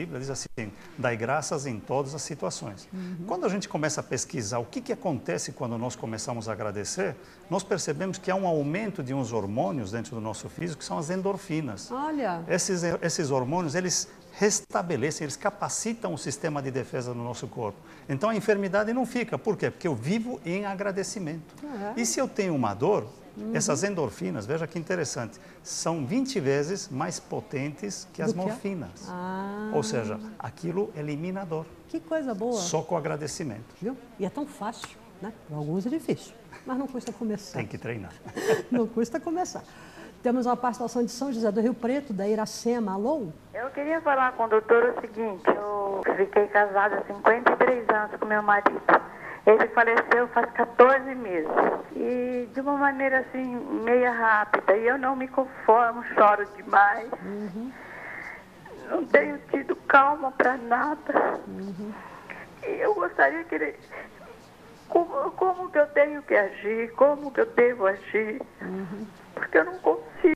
Bíblia diz assim, dai graças em todas as situações. Quando a gente começa a pesquisar o que acontece quando nós começamos a agradecer, nós percebemos que há um aumento de uns hormônios dentro do nosso físico, que são as endorfinas. Olha! Esses hormônios, eles restabelecem, eles capacitam o sistema de defesa do nosso corpo. Então a enfermidade não fica. Por quê? Porque eu vivo em agradecimento. E se eu tenho uma dor, essas endorfinas, veja que interessante, são 20 vezes mais potentes que as morfinas. Ou seja, aquilo elimina a dor. Que coisa boa. Só com o agradecimento. Viu? E é tão fácil, né? Para alguns é difícil, mas não custa começar. Tem que treinar. Não custa começar. Temos uma participação de São José do Rio Preto, da Iracema. Alô? Eu queria falar com o doutor o seguinte, eu fiquei casada há 53 anos com meu marido. Ele faleceu faz 14 meses e de uma maneira assim, meia rápida. E eu não me conformo, choro demais. Não tenho tido calma para nada. E eu gostaria que ele... Como que eu tenho que agir? Como que eu devo agir? Porque eu não consigo.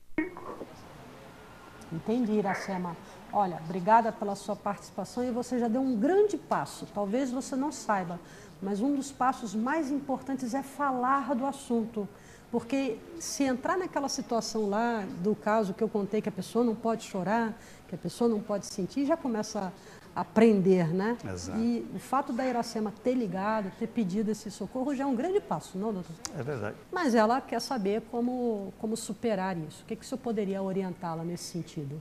Entendi, Iracema. Olha, obrigada pela sua participação e você já deu um grande passo. Talvez você não saiba, mas um dos passos mais importantes é falar do assunto. Porque se entrar naquela situação lá, do caso que eu contei, que a pessoa não pode chorar, que a pessoa não pode sentir, já começa a aprender, né? Exato. E o fato da Iracema ter ligado, ter pedido esse socorro, já é um grande passo, não, doutor? É verdade. Mas ela quer saber como superar isso. O que o senhor poderia orientá-la nesse sentido?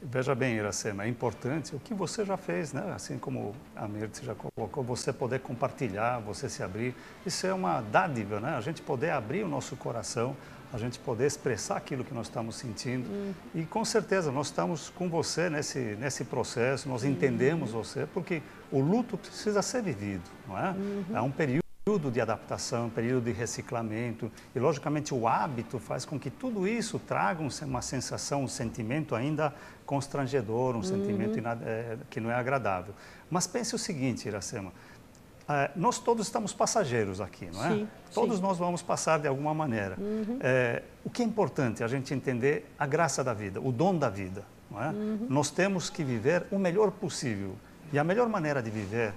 Veja bem, Iracema, é importante o que você já fez, né? Assim como a Mirtz já colocou, você poder compartilhar, você se abrir. Isso é uma dádiva, né? A gente poder abrir o nosso coração, a gente poder expressar aquilo que nós estamos sentindo. E com certeza nós estamos com você nesse processo, nós entendemos você, porque o luto precisa ser vivido, não é? É um período de adaptação, período de reciclamento e, logicamente, o hábito faz com que tudo isso traga uma sensação, um sentimento ainda constrangedor, um sentimento que não é agradável. Mas pense o seguinte, Iracema, nós todos estamos passageiros aqui, não é? Sim, todos nós vamos passar de alguma maneira. O que é importante é a gente entender a graça da vida, o dom da vida, não é? Nós temos que viver o melhor possível e a melhor maneira de viver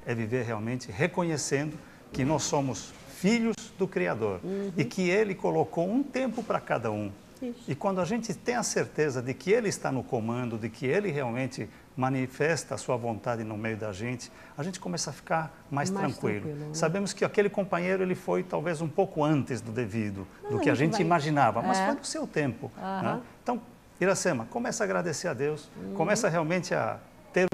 é viver realmente reconhecendo que nós somos filhos do Criador e que Ele colocou um tempo para cada um. Isso. E quando a gente tem a certeza de que Ele está no comando, de que Ele realmente manifesta a sua vontade no meio da gente, a gente começa a ficar mais tranquilo. Né? Sabemos que aquele companheiro ele foi talvez um pouco antes do devido, do que a gente imaginava, mas foi no seu tempo. Né? Então, Iracema, começa a agradecer a Deus, começa realmente a ter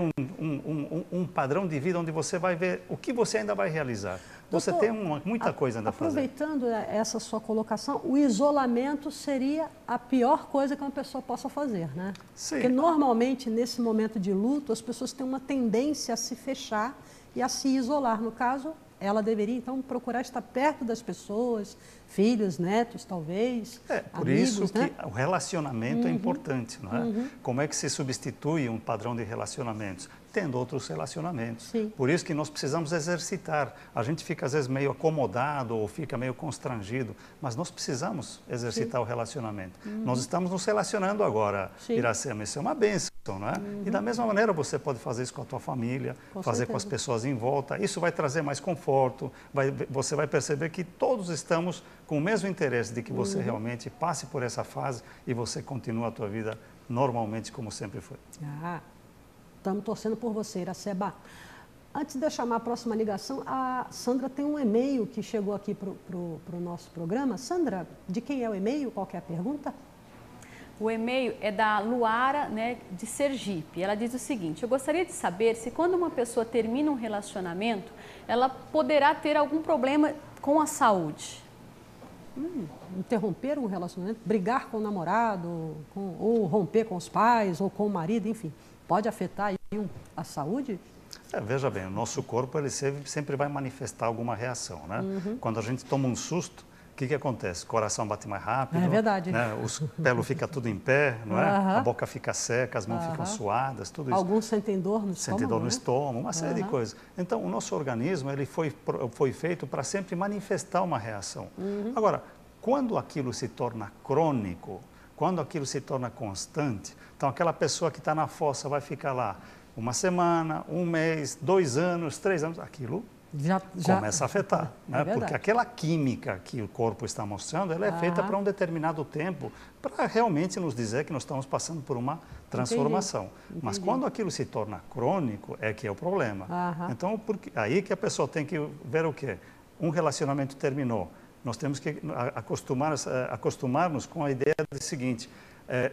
um padrão de vida onde você vai ver o que você ainda vai realizar. Você tem muita coisa ainda a fazer. Aproveitando essa sua colocação, o isolamento seria a pior coisa que uma pessoa possa fazer, né? Sim. Porque normalmente, nesse momento de luto, as pessoas têm uma tendência a se fechar e a se isolar. No caso, ela deveria, então, procurar estar perto das pessoas, filhos, netos, talvez, por amigos, isso né? que o relacionamento é importante, não é? Como é que se substitui um padrão de relacionamentos? Tendo outros relacionamentos. Sim. Por isso que nós precisamos exercitar. A gente fica, às vezes, meio acomodado ou fica meio constrangido, mas nós precisamos exercitar o relacionamento. Nós estamos nos relacionando agora, Iracema, isso é uma bênção, não é? E da mesma maneira você pode fazer isso com a tua família, fazer com as pessoas em volta. Isso vai trazer mais conforto, você vai perceber que todos estamos com o mesmo interesse de que você realmente passe por essa fase e você continue a tua vida normalmente como sempre foi. Estamos torcendo por você, Iracema. Antes de eu chamar a próxima ligação, a Sandra tem um e-mail que chegou aqui para o nosso programa. Sandra, de quem é o e-mail? Qual que é a pergunta? O e-mail é da Luara, né, de Sergipe. Ela diz o seguinte: eu gostaria de saber se quando uma pessoa termina um relacionamento, ela poderá ter algum problema com a saúde. Interromper um relacionamento, brigar com o namorado, ou romper com os pais, ou com o marido, enfim. Pode afetar aí a saúde? Veja bem, o nosso corpo ele sempre vai manifestar alguma reação, né? Quando a gente toma um susto, o que acontece? O coração bate mais rápido. É verdade. Né? Os pelos fica tudo em pé, não é? A boca fica seca, as mãos ficam suadas, tudo isso. Alguns sentem dor no estômago. Sentem dor no estômago, uma série de coisas. Então, o nosso organismo ele foi feito para sempre manifestar uma reação. Agora, quando aquilo se torna crônico, quando aquilo se torna constante, então aquela pessoa que está na fossa vai ficar lá uma semana, um mês, 2 anos, 3 anos, aquilo começa a afetar, né? Porque aquela química que o corpo está mostrando, ela é feita para um determinado tempo, para realmente nos dizer que nós estamos passando por uma transformação. Mas quando aquilo se torna crônico, é que é o problema. Então, aí que a pessoa tem que ver o quê? Um relacionamento terminou. Nós temos que acostumar-nos com a ideia do seguinte: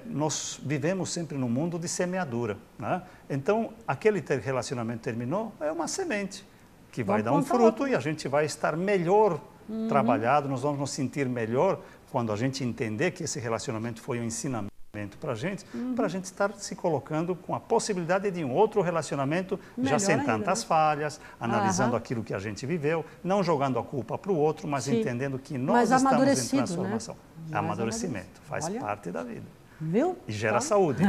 nós vivemos sempre num mundo de semeadura, né? Então, aquele relacionamento terminou, é uma semente que vai dar um fruto e a gente vai estar melhor trabalhado, nós vamos nos sentir melhor quando a gente entender que esse relacionamento foi um ensinamento para a gente estar se colocando com a possibilidade de um outro relacionamento, melhor já sem tantas falhas, analisando aquilo que a gente viveu, não jogando a culpa para o outro, mas entendendo que nós estamos em transformação. Né? Amadurecimento, faz parte da vida. Viu? E gera saúde.